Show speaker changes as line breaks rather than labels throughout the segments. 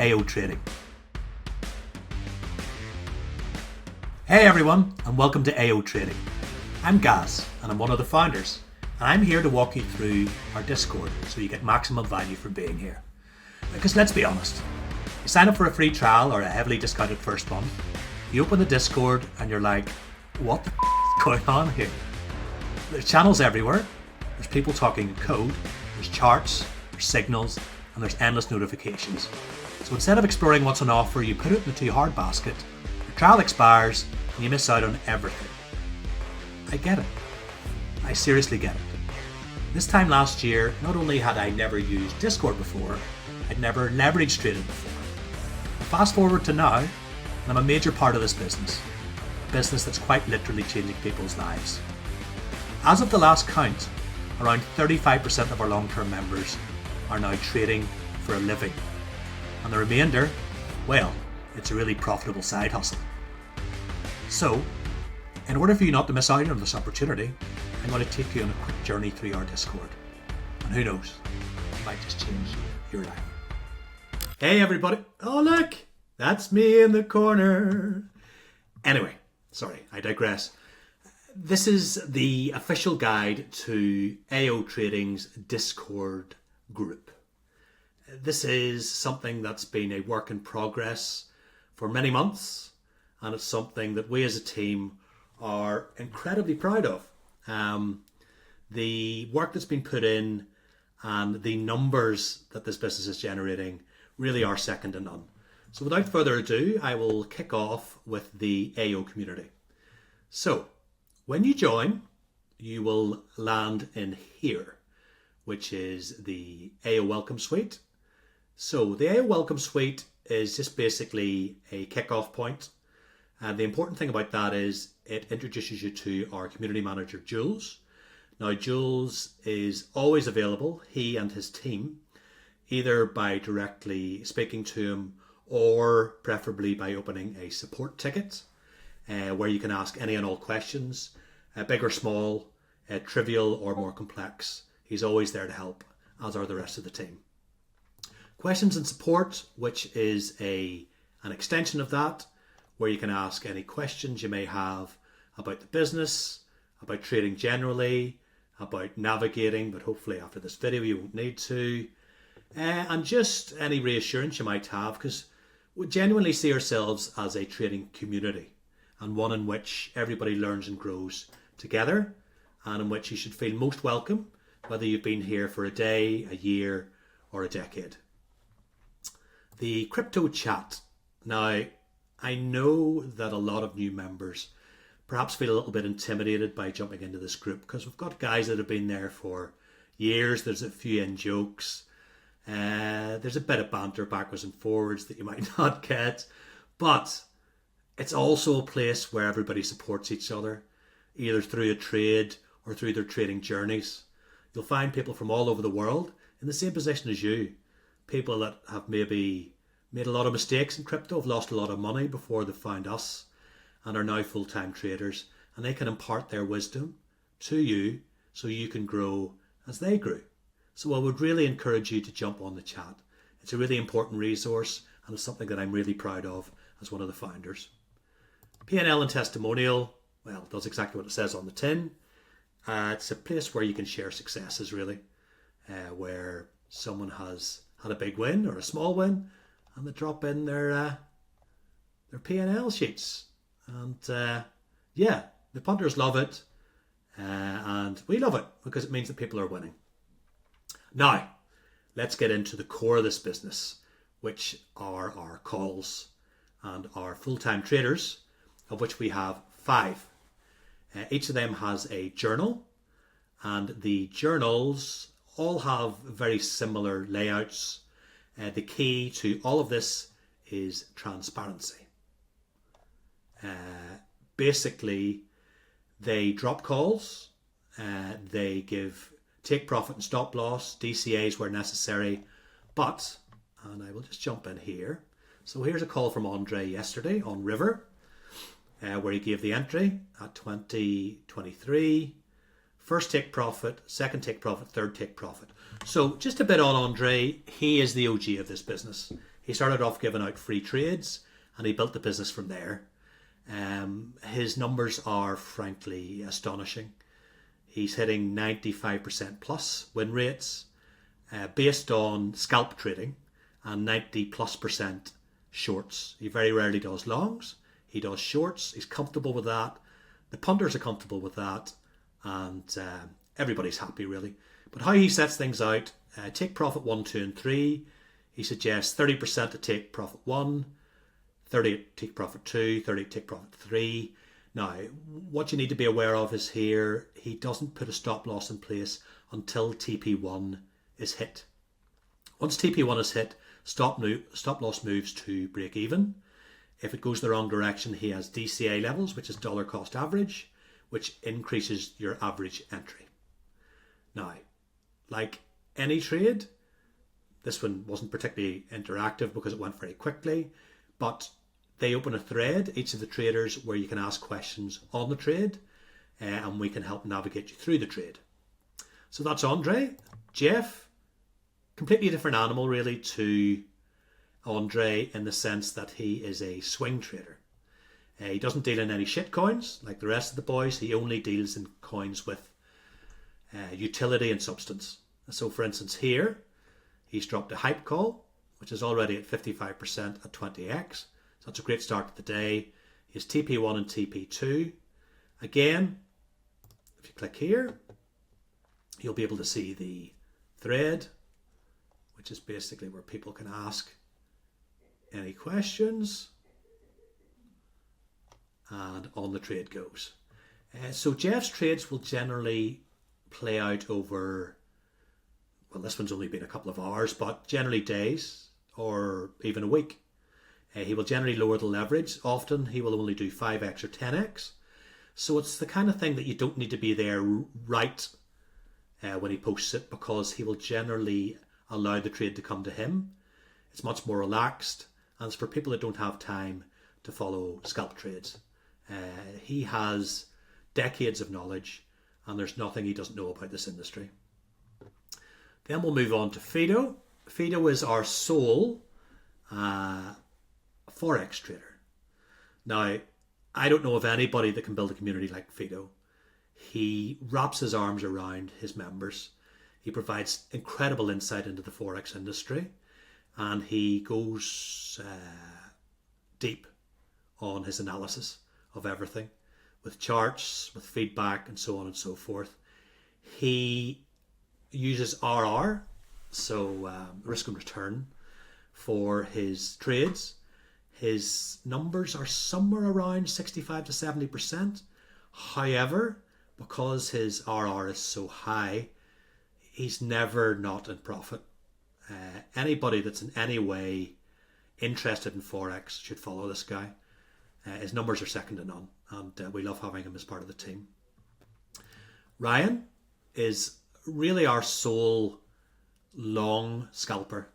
AO Trading. Hey everyone, and welcome to AO Trading. I'm Gaz, and I'm one of the founders, and I'm here to walk you through our Discord so you get maximum value from being here. Because let's be honest, you sign up for a free trial or a heavily discounted first month, you open the Discord and you're like, what the is going on here? There's channels everywhere, there's people talking in code, there's charts, there's signals, and there's endless notifications. So instead of exploring what's on offer, you put it in the too hard basket, your trial expires, and you miss out on everything. I get it. I seriously get it. This time last year, not only had I never used Discord before, I'd never leveraged trading before. Fast forward to now, and I'm a major part of this business. A business that's quite literally changing people's lives. As of the last count, around 35% of our long-term members are now trading for a living. And the remainder, well, it's a really profitable side hustle. So, in order for you not to miss out on this opportunity, I'm going to take you on a quick journey through our Discord. And who knows, it might just change your life. Hey everybody! Oh look! That's me in the corner! Anyway, sorry, I digress. This is the official guide to AO Trading's Discord group. This is something that's been a work in progress for many months, and it's something that we as a team are incredibly proud of. The work that's been put in and the numbers that this business is generating really are second to none. So without further ado, I will kick off with the AO community. So when you join, you will land in here, which is the AO Welcome Suite. So the AO Welcome Suite is just basically a kickoff point. And the important thing about that is it introduces you to our community manager, Jules. Now, Jules is always available, he and his team, either by directly speaking to him or preferably by opening a support ticket where you can ask any and all questions, big or small, trivial or more complex. He's always there to help, as are the rest of the team. Questions and support, which is an extension of that, where you can ask any questions you may have about the business, about trading generally, about navigating, but hopefully after this video you won't need to, and just any reassurance you might have, because we genuinely see ourselves as a trading community and one in which everybody learns and grows together, and in which you should feel most welcome, whether you've been here for a day, a year, or a decade. The crypto chat. Now, I know that a lot of new members perhaps feel a little bit intimidated by jumping into this group because we've got guys that have been there for years. There's a few in jokes. There's a bit of banter backwards and forwards that you might not get. But it's also a place where everybody supports each other, either through a trade or through their trading journeys. You'll find people from all over the world in the same position as you. People that have maybe made a lot of mistakes in crypto, have lost a lot of money before they found us and are now full-time traders, and they can impart their wisdom to you so you can grow as they grew. So I would really encourage you to jump on the chat. It's a really important resource and it's something that I'm really proud of as one of the founders. P&L and testimonial, well, does exactly what it says on the tin. It's a place where you can share successes really, where someone has had a big win or a small win, and they drop in their P&L sheets. And yeah, the punters love it, and we love it because it means that people are winning. Now, let's get into the core of this business, which are our calls and our full-time traders, of which we have 5. Each of them has a journal, and the journals all have very similar layouts. The key to all of this is transparency. Basically, they drop calls, they give take profit and stop loss, DCAs where necessary, but, and I will just jump in here. So here's a call from Andre yesterday on River, where he gave the entry at 20.23 First take profit, second take profit, third take profit. So just a bit on Andre. He is the OG of this business. He started off giving out free trades and he built the business from there. His numbers are frankly astonishing. He's hitting 95% plus win rates based on scalp trading and 90+% shorts. He very rarely does longs. He does shorts. He's comfortable with that. The punters are comfortable with that. And everybody's happy really. But how he sets things out, take profit 1, 2 and 3. He suggests 30% to take profit 1, 30 to take profit 2, 30 to take profit 3. Now, what you need to be aware of is here, he doesn't put a stop loss in place until TP1 is hit. Once TP1 is hit, stop loss moves to break even. If it goes the wrong direction, he has DCA levels, which is dollar cost average, which increases your average entry. Now, like any trade, this one wasn't particularly interactive because it went very quickly, but they open a thread, each of the traders, where you can ask questions on the trade and we can help navigate you through the trade. So that's Andre. Jeff, completely different animal really to Andre in the sense that he is a swing trader. He doesn't deal in any shit coins like the rest of the boys. He only deals in coins with utility and substance. So for instance here, he's dropped a hype call, which is already at 55% at 20x. So that's a great start to the day. He has TP1 and TP2. Again, if you click here, you'll be able to see the thread, which is basically where people can ask any questions. And on the trade goes. So Jeff's trades will generally play out over, well, this one's only been a couple of hours, but generally days or even a week. He will generally lower the leverage. Often he will only do 5x or 10x. So it's the kind of thing that you don't need to be there right when he posts it, because he will generally allow the trade to come to him. It's much more relaxed, and it's for people that don't have time to follow scalp trades. He has decades of knowledge and there's nothing he doesn't know about this industry. Then we'll move on to Fido. Fido is our sole Forex trader. Now, I don't know of anybody that can build a community like Fido. He wraps his arms around his members. He provides incredible insight into the Forex industry, and he goes deep on his analysis of everything, with charts, with feedback, and so on and so forth. He uses RR, so risk and return, for his trades. His numbers are somewhere around 65 to 70%. However, because his RR is so high, he's never not in profit. Anybody that's in any way interested in Forex should follow this guy. His numbers are second to none, and we love having him as part of the team. Ryan is really our sole long scalper.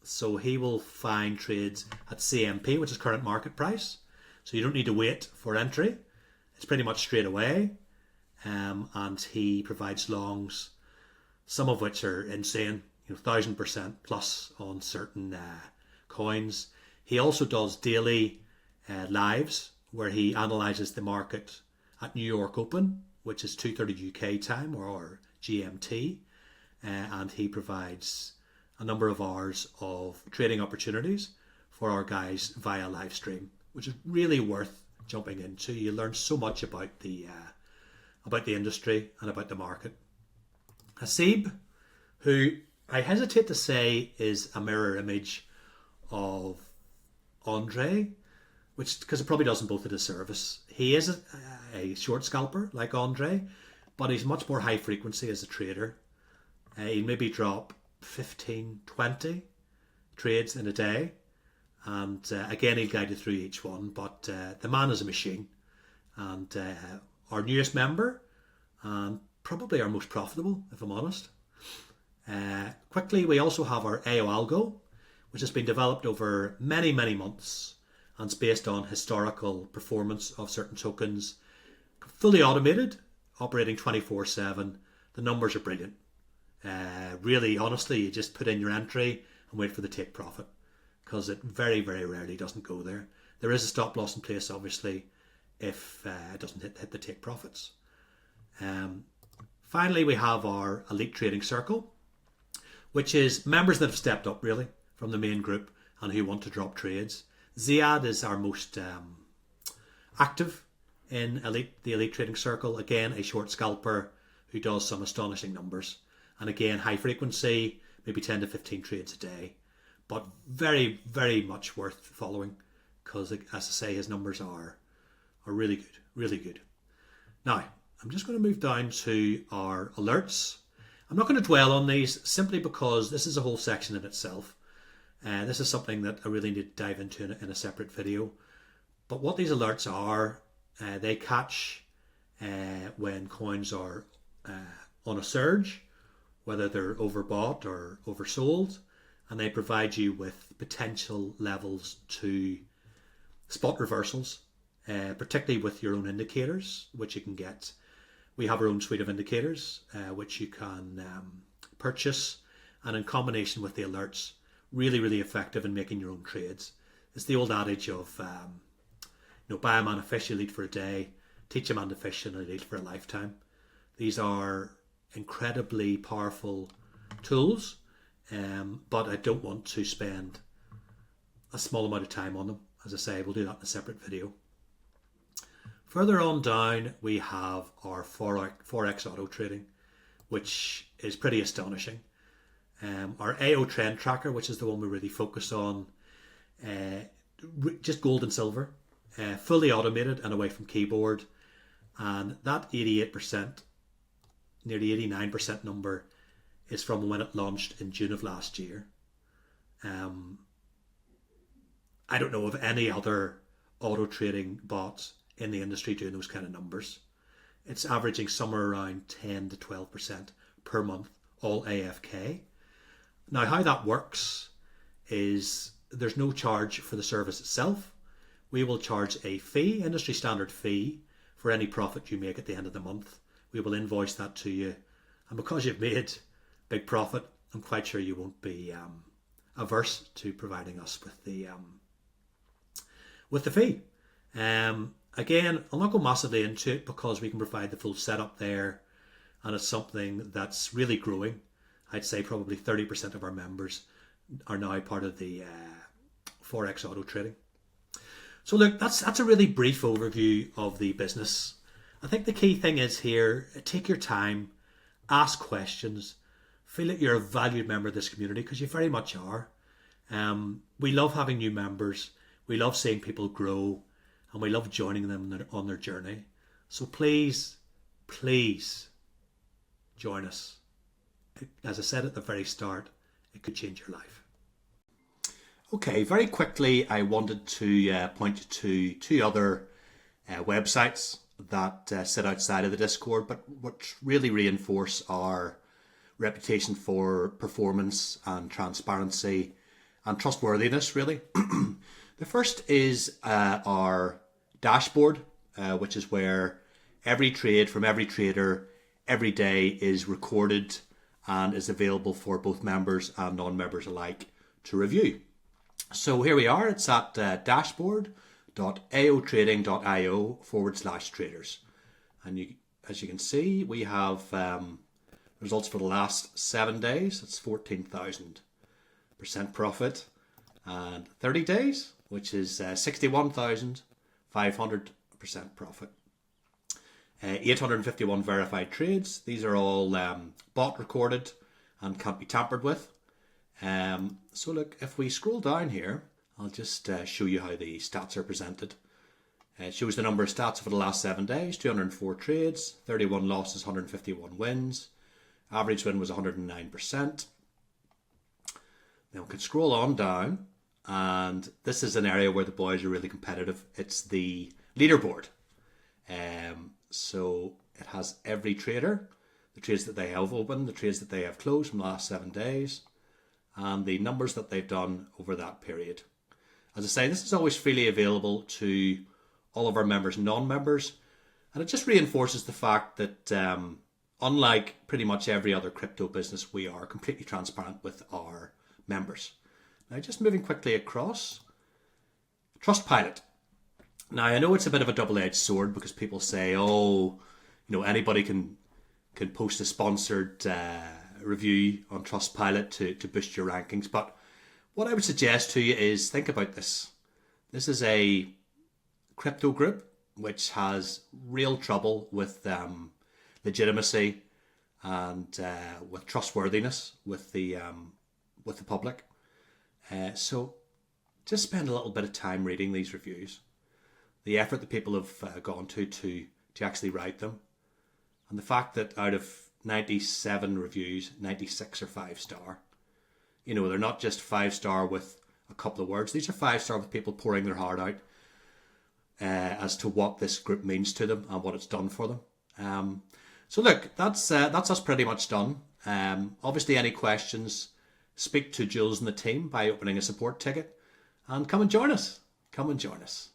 So he will find trades at CMP, which is current market price. So you don't need to wait for entry. It's pretty much straight away. And he provides longs, some of which are insane, 1,000% plus on certain coins. He also does daily lives where he analyzes the market at New York Open, which is 2:30 UK time or GMT, and he provides a number of hours of trading opportunities for our guys via live stream, which is really worth jumping into. You learn so much about the industry and about the market. Hasib, who I hesitate to say is a mirror image of Andre, because it probably does them both a disservice. He is a short scalper like Andre, but he's much more high frequency as a trader. He maybe drop 15, 20 trades in a day, and again he'll guide you through each one, but the man is a machine, and our newest member, and probably our most profitable, if I'm honest. Quickly, we also have our AO Algo, which has been developed over many months, and it's based on historical performance of certain tokens, fully automated operating 24/7. The numbers are brilliant. Really, honestly, you just put in your entry and wait for the take profit, because it very, very rarely doesn't go there. There is a stop loss in place, obviously, if it doesn't hit the take profits. Finally, we have our Elite Trading Circle, which is members that have stepped up really from the main group and who want to drop trades. Ziad is our most active in the Elite Trading Circle. Again, a short scalper who does some astonishing numbers. And again, high frequency, maybe 10 to 15 trades a day. But very, very much worth following, because, as I say, his numbers are really good, really good. Now, I'm just going to move down to our alerts. I'm not going to dwell on these simply because this is a whole section in itself. This is something that I really need to dive into in a separate video. But what these alerts are, they catch when coins are on a surge, whether they're overbought or oversold, and they provide you with potential levels to spot reversals, particularly with your own indicators, which you can get. We have our own suite of indicators, which you can purchase, and in combination with the alerts, really, really effective in making your own trades. It's the old adage of, buy a man a fish, you'll eat for a day, teach a man to fish and he'll eat for a lifetime. These are incredibly powerful tools, but I don't want to spend a small amount of time on them. As I say, we'll do that in a separate video. Further on down, we have our Forex auto trading, which is pretty astonishing. Our AO trend tracker, which is the one we really focus on, just gold and silver, fully automated and away from keyboard. And that 88%, nearly 89% number is from when it launched in June of last year. I don't know of any other auto trading bots in the industry doing those kind of numbers. It's averaging somewhere around 10 to 12% per month, all AFK. Now, how that works is there's no charge for the service itself. We will charge a fee, industry standard fee, for any profit you make at the end of the month. We will invoice that to you. And because you've made big profit, I'm quite sure you won't be averse to providing us with the fee. Again, I'll not go massively into it because we can provide the full setup there, and it's something that's really growing. I'd say probably 30% of our members are now part of the Forex auto trading. So look, that's a really brief overview of the business. I think the key thing is here, take your time, ask questions, feel that you're a valued member of this community, because you very much are. We love having new members. We love seeing people grow, and we love joining them on their journey. So please, please join us. As I said at the very start, it could change your life. Okay, very quickly, I wanted to point you to two other websites that sit outside of the Discord, but which really reinforce our reputation for performance and transparency and trustworthiness, really. The first is our dashboard, which is where every trade from every trader every day is recorded and is available for both members and non-members alike to review. So here we are, it's at dashboard.aotrading.io/traders. And as you can see, we have results for the last 7 days. It's 14,000% profit. And 30 days, which is 61,500% profit. 851 verified trades. These are all bot recorded and can't be tampered with. So look, if we scroll down here, I'll just show you how the stats are presented. It shows the number of stats for the last 7 days, 204 trades, 31 losses, 151 wins. Average win was 109%. Now we can scroll on down, and this is an area where the boys are really competitive. It's the leaderboard. So it has every trader, the trades that they have opened, the trades that they have closed from the last 7 days, and the numbers that they've done over that period. As I say, this is always freely available to all of our members and non-members. And it just reinforces the fact that unlike pretty much every other crypto business, we are completely transparent with our members. Now, just moving quickly across, Trustpilot. Now, I know it's a bit of a double-edged sword because people say, oh, anybody can post a sponsored review on Trustpilot to boost your rankings. But what I would suggest to you is think about this. This is a crypto group which has real trouble with legitimacy and with trustworthiness with the public. So just spend a little bit of time reading these reviews, the effort that people have gone to actually write them, and the fact that out of 97 reviews, 96 are 5-star. They're not just 5-star with a couple of words. These are 5-star with people pouring their heart out as to what this group means to them and what it's done for them. So look, that's us pretty much done. Obviously, any questions, speak to Jules and the team by opening a support ticket, and come and join us. Come and join us.